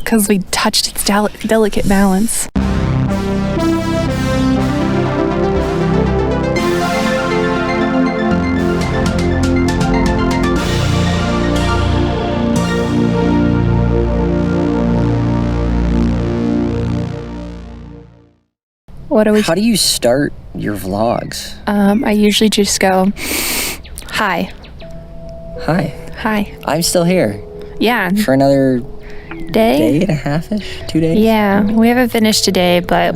because we touched its delicate balance. How do you start your vlogs? I usually just go, hi. I'm still here. Yeah. For another day and a half-ish? 2 days? Yeah, we haven't finished today, but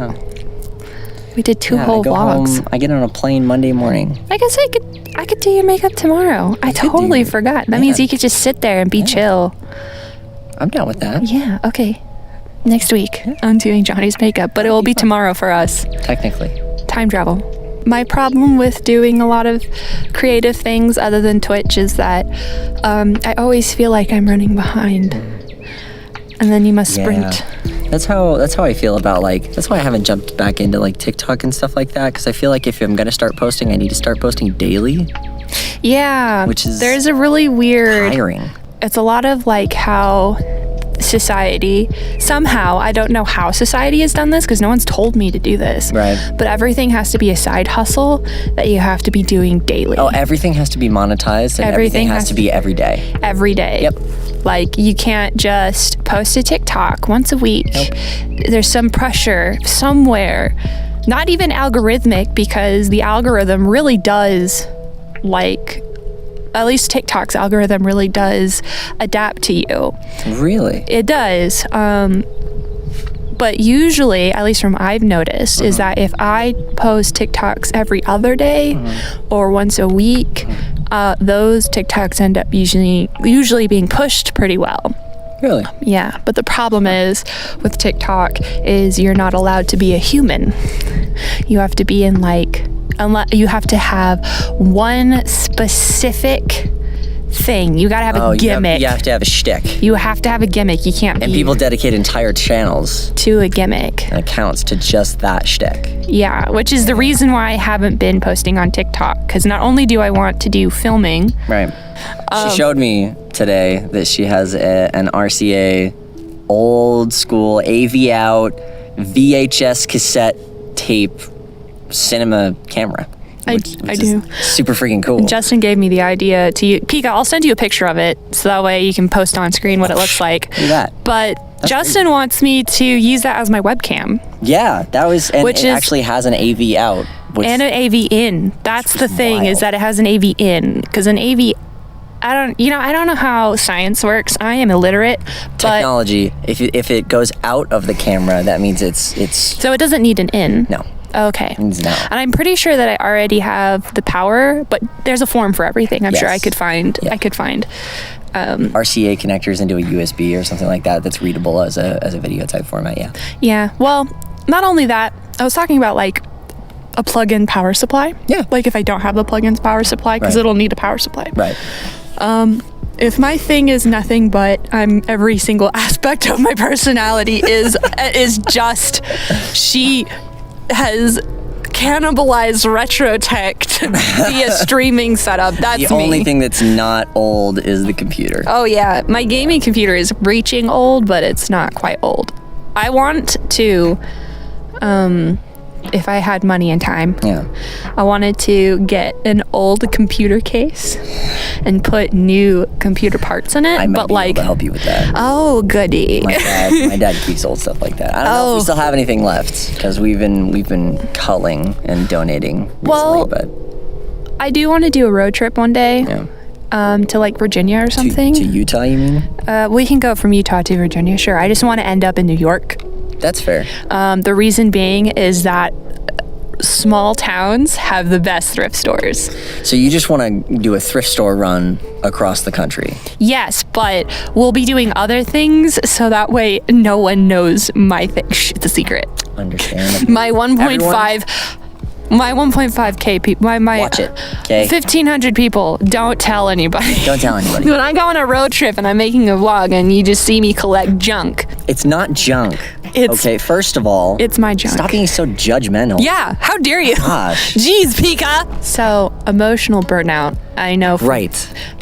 we did two whole I go vlogs. home, I get on a plane Monday morning. I guess I could do your makeup tomorrow. I totally forgot. That means you could just sit there and be chill. I'm down with that. Yeah, okay. Next week, I'm doing Johnny's makeup, but it will be tomorrow for us. Technically. Time travel. My problem with doing a lot of creative things other than Twitch is that I always feel like I'm running behind. And then you must sprint. That's how I feel about that's why I haven't jumped back into TikTok and stuff like that, because I feel like if I'm going to start posting, I need to start posting daily. Yeah. Which is there's a really weird tiring. It's a lot of how society somehow, I don't know how society has done this because no one's told me to do this, right? But everything has to be a side hustle that you have to be doing daily. Everything has to be monetized, and everything has to be every day. Yep. You can't just post a TikTok once a week. Nope. There's some pressure somewhere, not even algorithmic, because the algorithm really does at least TikTok's algorithm really does adapt to you. Really? It does. But usually, at least from I've noticed, is that if I post TikToks every other day or once a week, those TikToks end up usually being pushed pretty well. Really? Yeah, but the problem is with TikTok is you're not allowed to be a human. You have to be in you have to have one specific thing. You gotta have a gimmick. You have to have a shtick. You have to have a gimmick. You can't And people dedicate entire channels to a gimmick. and accounts to just that shtick. Yeah, which is the reason why I haven't been posting on TikTok, because not only do I want to do filming. Right. She showed me today that she has an RCA old school AV out VHS cassette tape cinema camera. I do. Super freaking cool. Justin gave me the idea to use. Pika, I'll send you a picture of it so that way you can post on screen what it looks like. Do that. But Justin wants me to use that as my webcam. Yeah, that was, and it actually has an AV out. And an AV in. That's the thing, is that it has an AV in. Because an AV, I don't know how science works. I am illiterate. Technology, if it goes out of the camera, that means it's... So it doesn't need an in? No. Okay. No. And I'm pretty sure that I already have the power, but there's a form for everything. I'm sure I could find. Yeah. I could find RCA connectors into a USB or something like that that's readable as a video type format. Yeah. Yeah. Well, not only that, I was talking about a plug-in power supply. Yeah. If I don't have the plug-in power supply, because it'll need a power supply. Right. If my thing is nothing but every single aspect of my personality is just she has cannibalized RetroTech via streaming setup. That's the me. only thing that's not old is the computer. Oh yeah, my gaming computer is reaching old, but it's not quite old. I want to, if I had money and time, I wanted to get an old computer case and put new computer parts in it. I might be able to help you with that. Oh, goody. My dad keeps old stuff like that. I don't know if we still have anything left, because we've been culling and donating recently, but I do want to do a road trip one day. Yeah. To Virginia or something. To Utah, you mean? We can go from Utah to Virginia, sure. I just want to end up in New York. That's fair. The reason being is that small towns have the best thrift stores. So you just want to do a thrift store run across the country? Yes, but we'll be doing other things so that way no one knows my thing. Shh, it's a secret. Understand. My 1.5K people, watch it, okay? 1,500 people. Don't tell anybody. Don't tell anybody. When I go on a road trip and I'm making a vlog and you just see me collect junk. It's not junk. Okay, first of all, it's my junk. Stop being so judgmental. Yeah, how dare you? Gosh. Jeez, Pika. So, emotional burnout. I know. Right.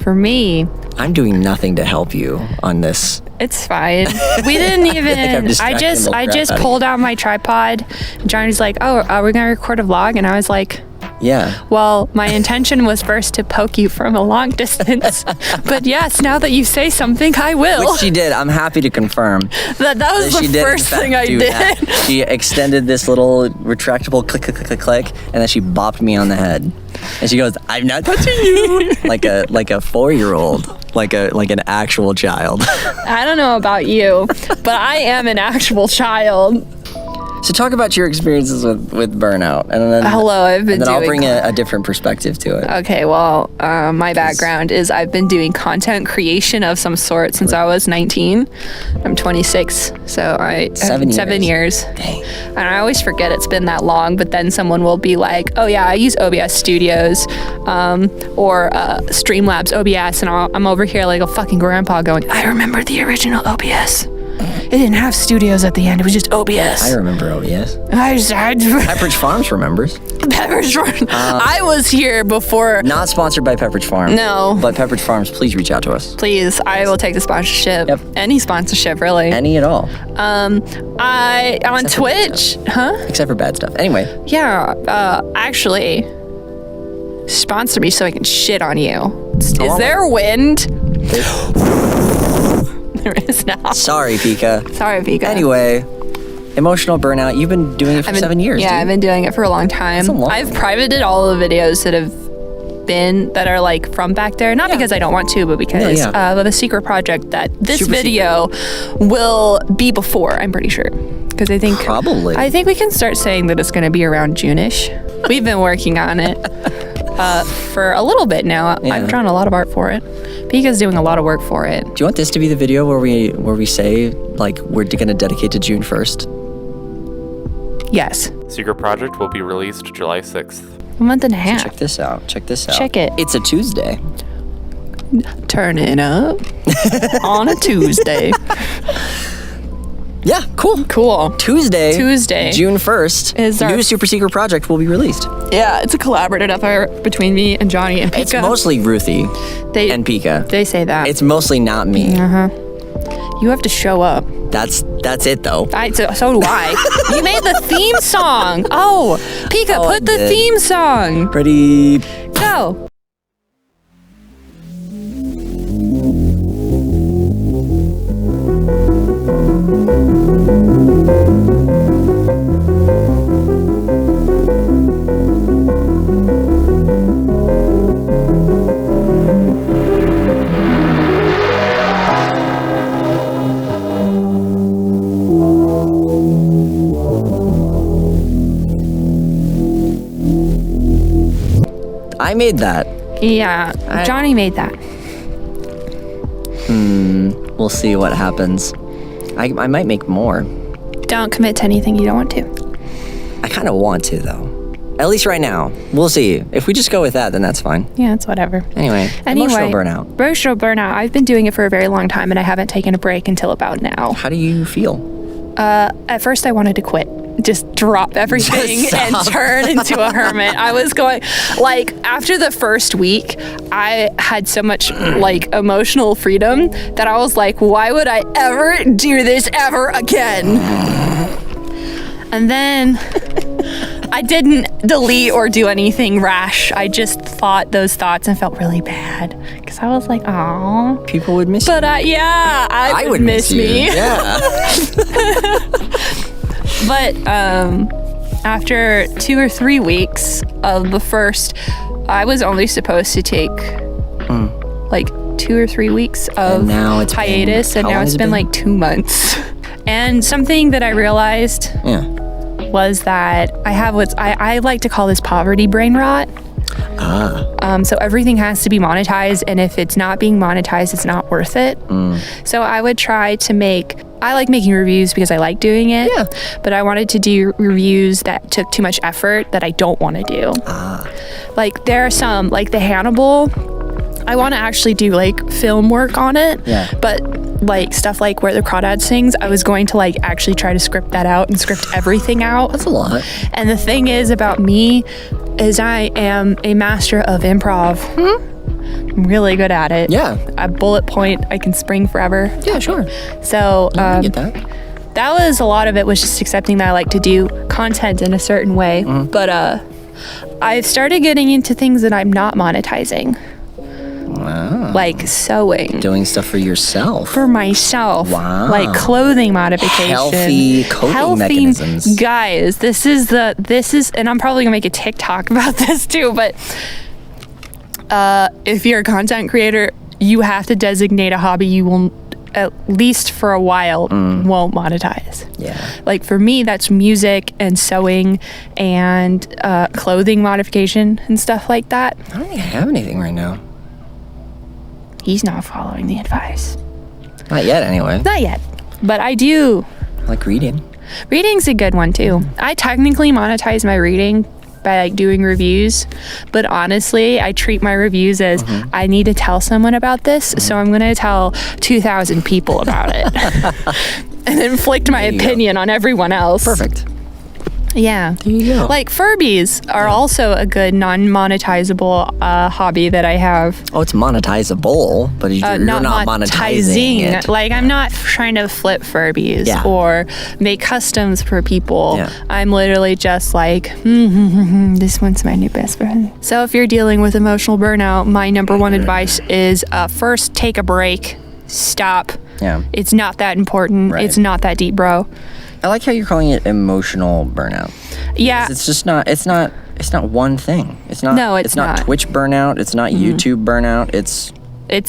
For me, I'm doing nothing to help you on this It's fine. We didn't even. I just pulled out my tripod. Johnny's like, "Oh, are we gonna record a vlog?" And I was like, Yeah. well, my intention was first to poke you from a long distance, but yes, now that you say something, I will. Which she did. I'm happy to confirm. That was the first thing I did. That. She extended this little retractable click, click, click, click, click, and then she bopped me on the head. And she goes, "I'm not touching you," like a 4-year-old, like an actual child. I don't know about you, but I am an actual child. So talk about your experiences with Burnout, and then I'll bring a different perspective to it. Okay, well, my background is I've been doing content creation of some sort since I was 19. I'm 26, so 7 years. Dang. And I always forget it's been that long, but then someone will be like, "Oh yeah, I use OBS Studios, or Streamlabs OBS," and I'm over here like a fucking grandpa going, "I remember the original OBS. It didn't have studios at the end. It was just OBS." I remember OBS. I Pepperidge Farms remembers. Pepperidge Farms. I was here before. Not sponsored by Pepperidge Farms. No. But Pepperidge Farms, please reach out to us. Please, I will take the sponsorship. Yep. Any sponsorship, really. Any at all. I on Except for Twitch, huh? Except for bad stuff. Anyway. Yeah. Actually, sponsor me so I can shit on you. Is there wind? There is now. Sorry, Pika. Sorry, Pika. Anyway, emotional burnout. You've been doing it for 7 years. Yeah, dude. I've been doing it for a long time. That's a long I've privated all the videos that are like from back there, not because I don't want to, but because of a secret project that this video will be before. I'm pretty sure, because I think we can start saying that it's going to be around June-ish. We've been working on it for a little bit now. Yeah. I've drawn a lot of art for it. Pika's doing a lot of work for it. Do you want this to be the video where we say like we're gonna dedicate to June 1st? Yes. Secret Project will be released July 6th. A month and a half. Check this out. Check it. It's a Tuesday. Turn it up on a Tuesday. Yeah, cool. Tuesday, June 1st, is our new super secret project will be released. Yeah, it's a collaborative effort between me and Jonny and Pika. It's mostly Ruthie and Pika. They say that. It's mostly not me. You have to show up. That's it though. So do I. You made the theme song. Oh, Pika, put the theme song. Ready? Go. I made that. Yeah, Jonny made that. We'll see what happens. I might make more. Don't commit to anything you don't want to. I kind of want to though. At least right now. We'll see. If we just go with that, then that's fine. Yeah, it's whatever. Anyway, emotional burnout. Emotional burnout. I've been doing it for a very long time and I haven't taken a break until about now. How do you feel? At first I wanted to quit. Just drop everything and turn into a hermit. I was going, like, after the first week, I had so much, like, emotional freedom that I was like, why would I ever do this ever again? And then I didn't delete or do anything rash. I just thought those thoughts and felt really bad because I was like, "Aw, people would miss you." But I would miss me. Yeah. But after 2 or 3 weeks of the first, I was only supposed to take like 2 or 3 weeks of hiatus, and now it's been like 2 months. And something that I realized was that I have I like to call this poverty brain rot. So everything has to be monetized, and if it's not being monetized, it's not worth it. So I would try to I like making reviews because I like doing it, but I wanted to do reviews that took too much effort that I don't want to do. Like there are some, like the Hannibal, I want to actually do like film work on it, but like stuff like Where the Crawdad Sings, I was going to like actually try to script that out and script everything out. That's a lot. And the thing is about me is I am a master of improv. I'm really good at it. Yeah. A bullet point, I can spring forever. Yeah, sure. So I get that. that was a lot of it, was just accepting that I like to do content in a certain way. But I've started getting into things that I'm not monetizing. Wow. Like sewing. Doing stuff for yourself. For myself. Wow. Like clothing modification. Healthy coping mechanisms. Guys, this is, and I'm probably gonna make a TikTok about this too, but if you're a content creator, you have to designate a hobby you will, at least for a while, won't monetize. Yeah. Like for me, that's music and sewing and clothing modification and stuff like that. I don't think I have anything right now. He's not following the advice. Not yet, anyway. Not yet, but I do. I like reading. Reading's a good one too. I technically monetize my reading by like doing reviews, but honestly, I treat my reviews as I need to tell someone about this, so I'm gonna tell 2,000 people about it and inflict my opinion on everyone else. Perfect. Yeah. There you go. Like Furbies are also a good non-monetizable hobby that I have. Oh, it's monetizable, but you're not monetizing it. Like I'm not trying to flip Furbies or make customs for people. Yeah. I'm literally just like, this one's my new best friend. So if you're dealing with emotional burnout, my number one advice is first take a break. Stop. Yeah. It's not that important. Right. It's not that deep, bro. I like how you're calling it emotional burnout. Yeah. It's just not. It's not one thing. It's not. No, it's not not. Twitch burnout. It's not YouTube burnout.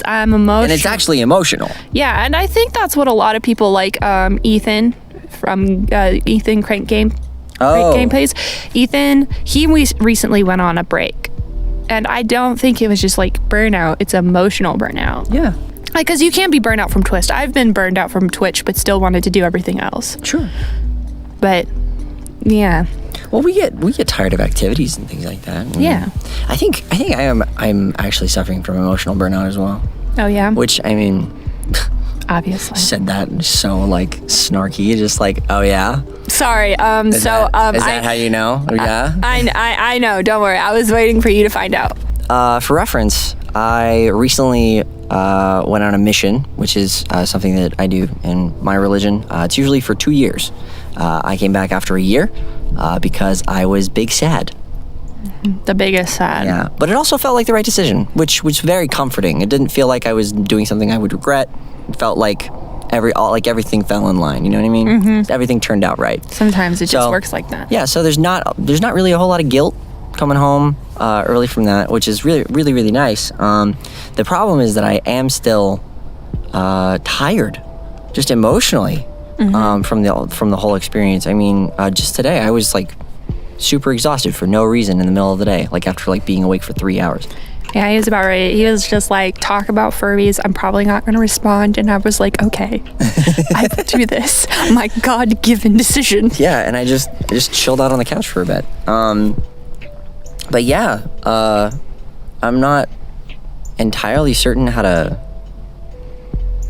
I'm emotional. And it's actually emotional. Yeah, and I think that's what a lot of people like. Ethan from Ethan Crank Gameplays. Ethan, he recently went on a break, and I don't think it was just like burnout. It's emotional burnout. Yeah. Like, because you can't be burned out from Twitch. I've been burned out from Twitch, but still wanted to do everything else. Sure. But yeah. Well, we get tired of activities and things like that. Yeah. I think I'm actually suffering from emotional burnout as well. Oh yeah. Which, I mean, obviously said that so like snarky, just like, oh yeah. Sorry. Is that how you know? Yeah. I know. Don't worry. I was waiting for you to find out. For reference, I recently went on a mission, which is something that I do in my religion. It's usually for 2 years. I came back after a year because I was big sad. The biggest sad. Yeah, but it also felt like the right decision, which was very comforting. It didn't feel like I was doing something I would regret. It felt like everything fell in line. You know what I mean? Everything turned out right. Sometimes it just works like that. Yeah, so there's not really a whole lot of guilt coming home early from that, which is really, really, really nice. The problem is that I am still tired, just emotionally, from the whole experience. I mean, just today I was like super exhausted for no reason in the middle of the day, like after like being awake for 3 hours. Yeah, he was about right. He was just like, talk about Furbies. I'm probably not going to respond. And I was like, okay, I will do this. My God-given decision. Yeah, and I just chilled out on the couch for a bit. But yeah, I'm not entirely certain how to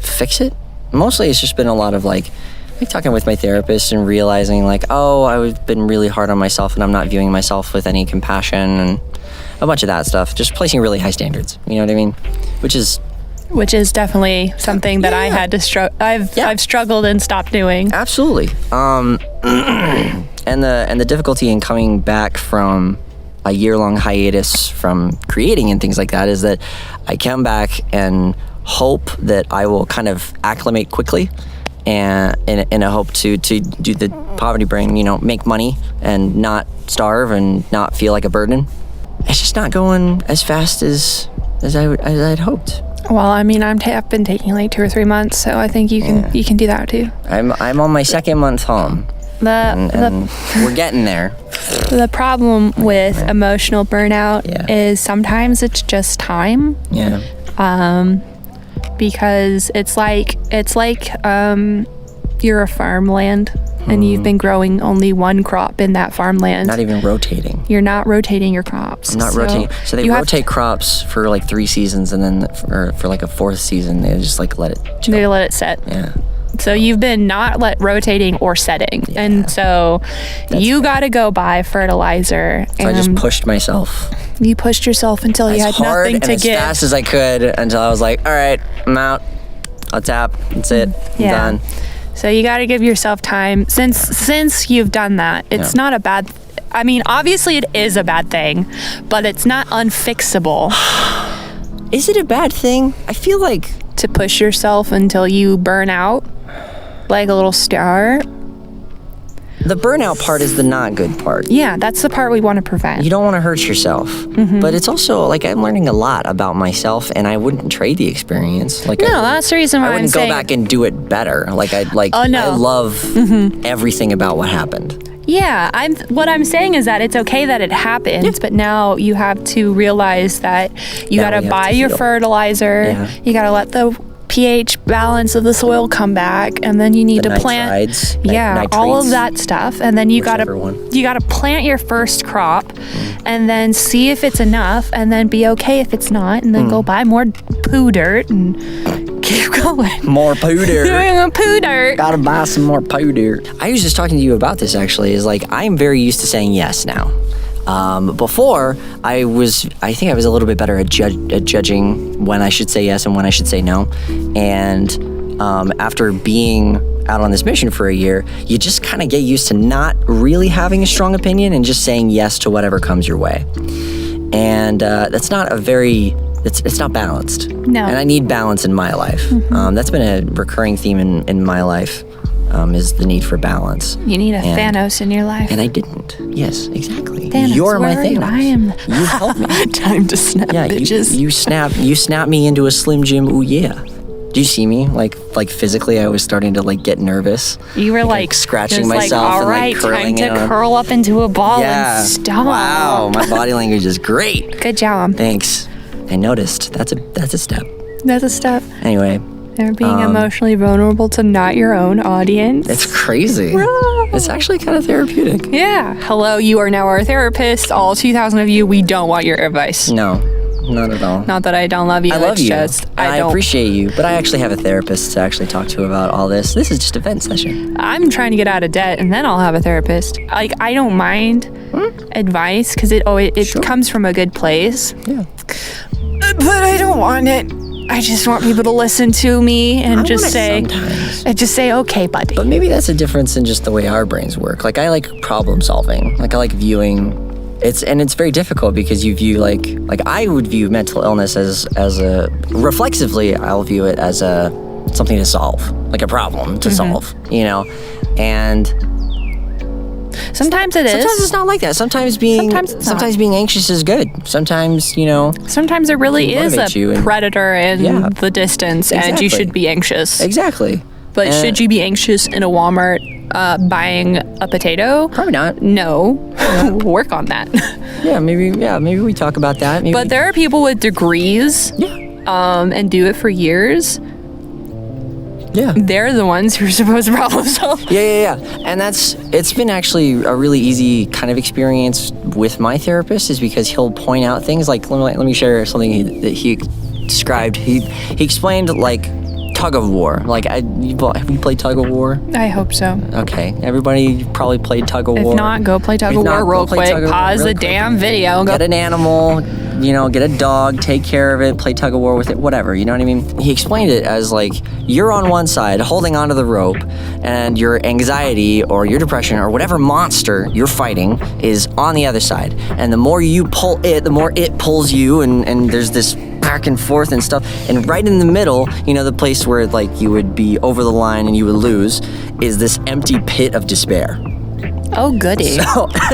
fix it. Mostly it's just been a lot of like talking with my therapist and realizing like, oh, I've been really hard on myself and I'm not viewing myself with any compassion and a bunch of that stuff. Just placing really high standards. You know what I mean? Which is definitely something that I had to I've struggled and stopped doing. Absolutely. And the difficulty in coming back from a year-long hiatus from creating and things like that is that I come back and hope that I will kind of acclimate quickly, and in a hope to do the poverty brain, make money and not starve and not feel like a burden. It's just not going as fast as I'd hoped. Well, I mean, I've been taking like 2 or 3 months, so I think you can do that too. I'm on my second month home. And we're getting there. The problem with emotional burnout is sometimes it's just time. Yeah. Because it's like you're a farmland and you've been growing only one crop in that farmland. Not even rotating. You're not rotating your crops. I'm not rotating. So they rotate crops for like 3 seasons, and then for like a 4th season, they just like let it chill. They let it set. Yeah. So you've been not rotating or setting. Yeah. And so you got to go buy fertilizer. So I just pushed myself You pushed yourself until you as had hard nothing and to as give. fast as I could until I was like, all right, I'm out. I'll tap. That's it. I'm done. So you got to give yourself time. Since you've done that, it's not a bad. I mean, obviously it is a bad thing, but it's not unfixable. Is it a bad thing? I feel like to push yourself until you burn out, like a little star. the burnout part is the not good part. Yeah, that's the part we want to prevent. You don't want to hurt yourself. Mm-hmm. But it's also like I'm learning a lot about myself, and I wouldn't trade the experience. Like that's the reason why I I'm wouldn't go saying. back and do it better. Like I Oh, no. I love everything about what happened. Yeah, what I'm saying is that it's okay that it happens, but now you have to realize that you Now got we to have buy to your heal. fertilizer. Yeah. You got to let the pH balance of the soil come back, and then you need The to plant. nitrites, All of nitrates, that stuff, and then you got whichever one. to plant your first crop, and then see if it's enough, and then be okay if it's not, and then go buy more poo dirt and keep going. More poo dirt. Poo dirt. Gotta buy some more poo dirt. I was just talking to you about this actually. Is like I'm very used to saying yes now. Before I think I was a little bit better at judging when I should say yes and when I should say no. And after being out on this mission for a year, you just kind of get used to not really having a strong opinion and just saying yes to whatever comes your way. And that's not it's not balanced. No. And I need balance in my life. That's been a recurring theme in my life. Is the need for balance. You need a And- Thanos in your life. And I didn't. Yes, exactly. Thanos, You're my where are you? Thanos. I am. You help me. Time to snap, Yeah, bitches. you snap me into a Slim Jim. Ooh yeah. Do you see me? Like physically, I was starting to like get nervous. You were like scratching just myself Like, all and right, like curling time it to on. curl up into a ball Yeah. and stop. Wow, my body language is great. Good job. Thanks. I noticed. That's a step. That's a step. Anyway, They're being emotionally vulnerable to not your own audience. it's crazy. It's actually kind of therapeutic. Yeah. Hello, you are now our therapist. All 2,000 of you, we don't want your advice. No, not at all. Not that I don't love you. I love it's you. just And I I don't. appreciate you, but I actually have a therapist to actually talk to about all this. This is just a vent session. I'm trying to get out of debt, and then I'll have a therapist. Like I don't mind advice because it comes from a good place. Yeah. But I don't want it. I just want people to listen to me and I just want it say, sometimes. okay, buddy. But maybe that's a difference in just the way our brains work. Like I like problem solving. Like I like viewing. It's very difficult because you view like I would view mental illness as a reflexively. I'll view it as a something to solve, like a problem to solve. You know, and Sometimes it is. sometimes it's not like that. Sometimes being Sometimes it's being anxious is good. Sometimes Sometimes there really is motivate you a and- predator in Yeah. the distance, and you Exactly. should be anxious. exactly. But And- should you be anxious in a Walmart buying a potato? Probably not. No. Work on that. Maybe we talk about that. Maybe But there are people with degrees and do it for years. yeah. They're the ones who are supposed to problem solve. Yeah. And it's been actually a really easy kind of experience with my therapist is because he'll point out things like, let me share something that he described. He explained like tug of war. Like, have you played tug of war? I hope so. Okay. Everybody probably played tug of war. If not, go play tug If of not, war go real play quick. tug of war Pause real the quick. damn video and go. Get an animal, get a dog, take care of it, play tug of war with it, whatever, you know what I mean? He explained it as like, you're on one side holding onto the rope and your anxiety or your depression or whatever monster you're fighting is on the other side. And the more you pull it, the more it pulls you and there's this back and forth and stuff. And right in the middle, the place where like you would be over the line and you would lose is this empty pit of despair. Oh, goody.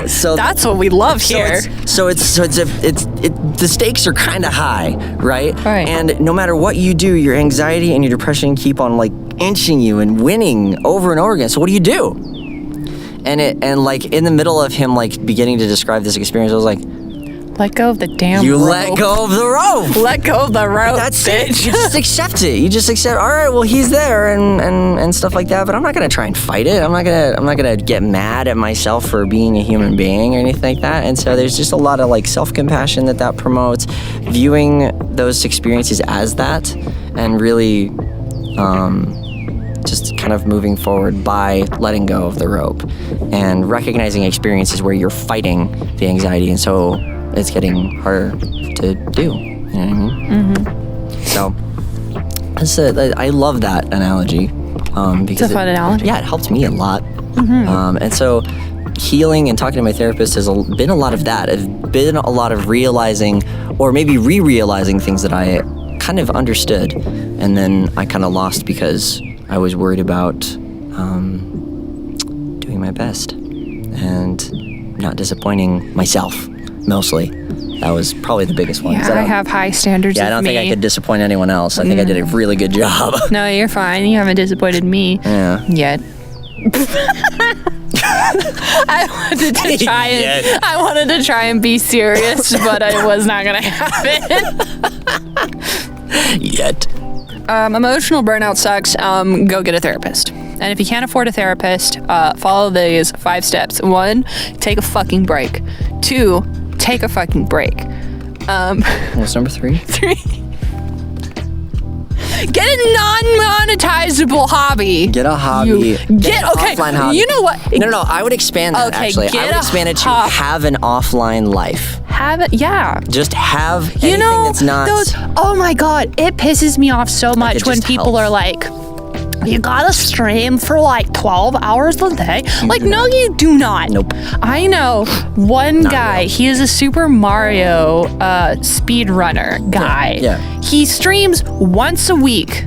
So That's what we love here. The stakes are kind of high, right? Right. And no matter what you do, your anxiety and your depression keep on like inching you and winning over and over again. So what do you do? And like in the middle of him like beginning to describe this experience, I was like, Let go of the damn you rope. let go of the rope. Let go of the rope, That's bitch. it. You just accept it. You just accept. All right, well, he's there and stuff like that. But I'm not gonna try and fight it. I'm not gonna get mad at myself for being a human being or anything like that. And so there's just a lot of like self-compassion that promotes, viewing those experiences as that, and really, just kind of moving forward by letting go of the rope and recognizing experiences where you're fighting the anxiety. And so it's getting harder to do. You know what I mean? Mm-hmm. So I love that analogy. Because it's a fun analogy. Yeah, it helped me a lot. Mm-hmm. And so healing and talking to my therapist has been a lot of that. It's been a lot of realizing, or maybe re-realizing things that I kind of understood, and then I kind of lost because I was worried about doing my best and not disappointing myself, mostly. That was probably the biggest one. Yeah, I have high standards. Yeah, I don't think I could disappoint anyone else. I think I did a really good job. No, you're fine. You haven't disappointed me yet. I wanted to try and be serious, but I was not gonna happen. Yet. Emotional burnout sucks. Go get a therapist. And if you can't afford a therapist, follow these 5 steps. 1, take a fucking break. 2, take a fucking break. What's number 3? 3. Get a non-monetizable hobby. Get a hobby. Get okay. Offline hobby. You know what? No. I would expand that. Okay, actually, I would expand it to have an offline life. Have it, yeah. Just have anything that's not. Oh my god, it pisses me off so much when people are like, you gotta stream for like 12 hours a day. Like, no, you do not. Nope. I know one guy, he is a Super Mario speedrunner guy. Yeah. He streams once a week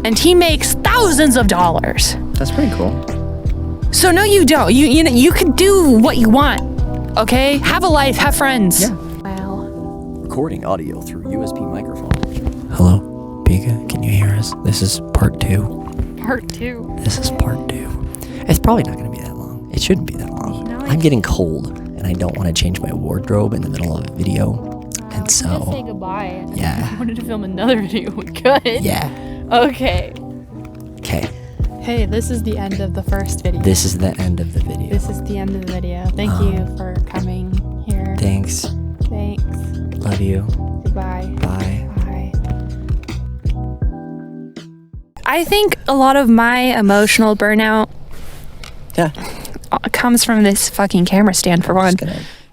and he makes thousands of dollars. That's pretty cool. So no, you don't. You can do what you want. Okay? Have a life, have friends. Yeah. Wow. Recording audio through USB microphone. Hello, Pika, can you hear us? This is part 2. Part 2. This is part 2. It's probably not going to be that long. It shouldn't be that long. No, I'm getting cold, and I don't want to change my wardrobe in the middle of a video. And so... Let's say goodbye. Yeah. If you wanted to film another video, we could. Yeah. Okay. Okay. Hey, this is the end of the first video. This is the end of the video. This is the end of the video. Thank you for coming here. Thanks. Thanks. Love you. Goodbye. Bye. Bye. I think a lot of my emotional burnout Yeah. comes from this fucking camera stand, for one.